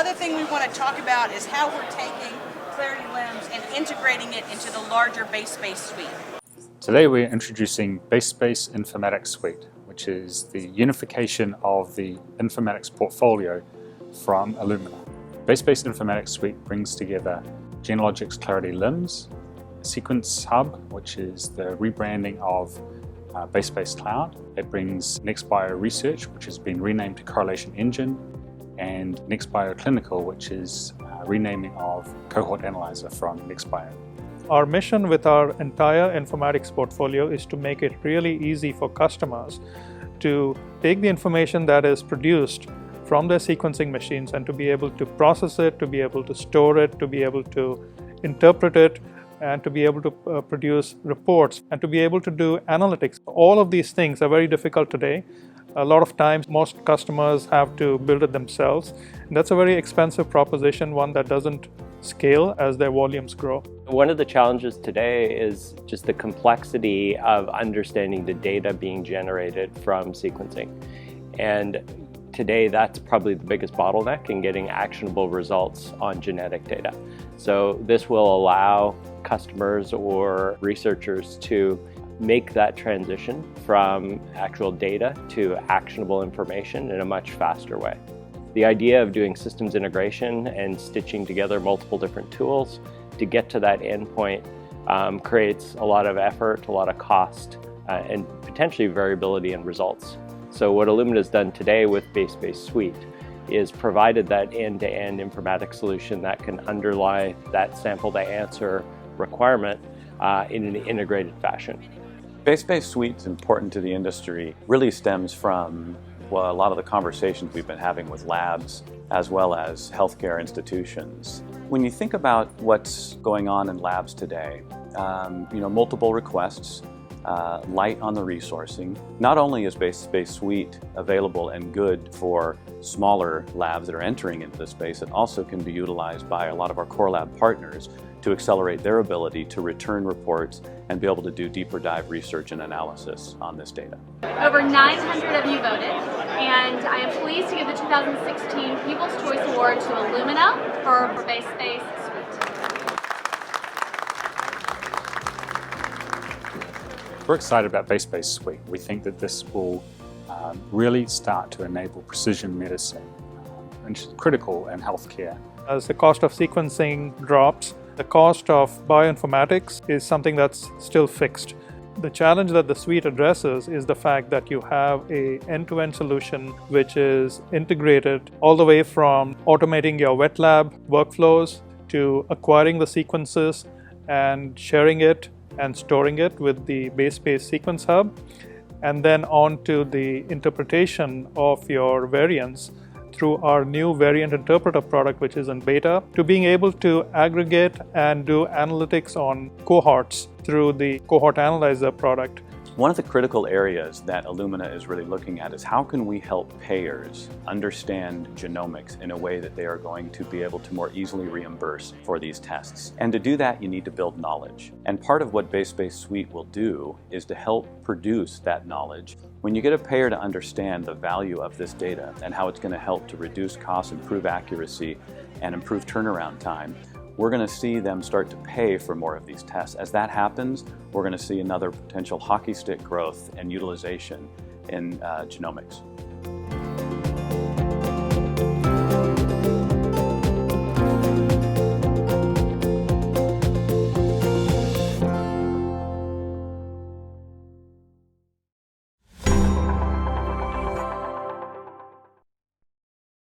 other thing we want to talk about is how we're taking Clarity LIMS and integrating it into the larger BaseSpace suite. Today we're introducing BaseSpace Informatics Suite, which is the unification of the informatics portfolio from Illumina. BaseSpace Informatics Suite brings together Genealogics Clarity LIMS, Sequence Hub, which is the rebranding of BaseSpace Cloud. It brings NextBio Research, which has been renamed to Correlation Engine, and NextBio Clinical, which is renaming of Cohort Analyzer from NextBio. Our mission with our entire informatics portfolio is to make it really easy for customers to take the information that is produced from their sequencing machines and to be able to process it, to be able to store it, to be able to interpret it, and to be able to produce reports and to be able to do analytics. All of these things are very difficult today. A lot of times most customers have to build it themselves. And that's a very expensive proposition, one that doesn't scale as their volumes grow. One of the challenges today is just the complexity of understanding the data being generated from sequencing. And today that's probably the biggest bottleneck in getting actionable results on genetic data. So this will allow customers or researchers to make that transition from actual data to actionable information in a much faster way. The idea of doing systems integration and stitching together multiple different tools to get to that endpoint creates a lot of effort, a lot of cost, and potentially variability in results. So what Illumina has done today with BaseSpace Suite is provided that end-to-end informatics solution that can underlie that sample to answer requirement in an integrated fashion. BaseSpace Suite is important to the industry, really stems from a lot of the conversations we've been having with labs as well as healthcare institutions. When you think about what's going on in labs today, multiple requests, light on the resourcing. Not only is BaseSpace Suite available and good for smaller labs that are entering into the space, it also can be utilized by a lot of our core lab partners to accelerate their ability to return reports and be able to do deeper dive research and analysis on this data. Over 900 of you voted, and I am pleased to give the 2016 People's Choice Award to Illumina for BaseSpace Suite. We're excited about BaseSpace Suite. We think that this will really start to enable precision medicine, which is critical in healthcare. As the cost of sequencing drops, the cost of bioinformatics is something that's still fixed. The challenge that the suite addresses is the fact that you have an end-to-end solution which is integrated all the way from automating your wet lab workflows to acquiring the sequences and sharing it and storing it with the BaseSpace Sequence Hub, and then on to the interpretation of your variants through our new variant interpreter product, which is in beta, to being able to aggregate and do analytics on cohorts through the Cohort Analyzer product. One of the critical areas that Illumina is really looking at is how can we help payers understand genomics in a way that they are going to be able to more easily reimburse for these tests. And to do that, you need to build knowledge. And part of what BaseSpace Suite will do is to help produce that knowledge. When you get a payer to understand the value of this data and how it's going to help to reduce costs, improve accuracy, and improve turnaround time, we're going to see them start to pay for more of these tests. As that happens, we're going to see another potential hockey stick growth and utilization in genomics.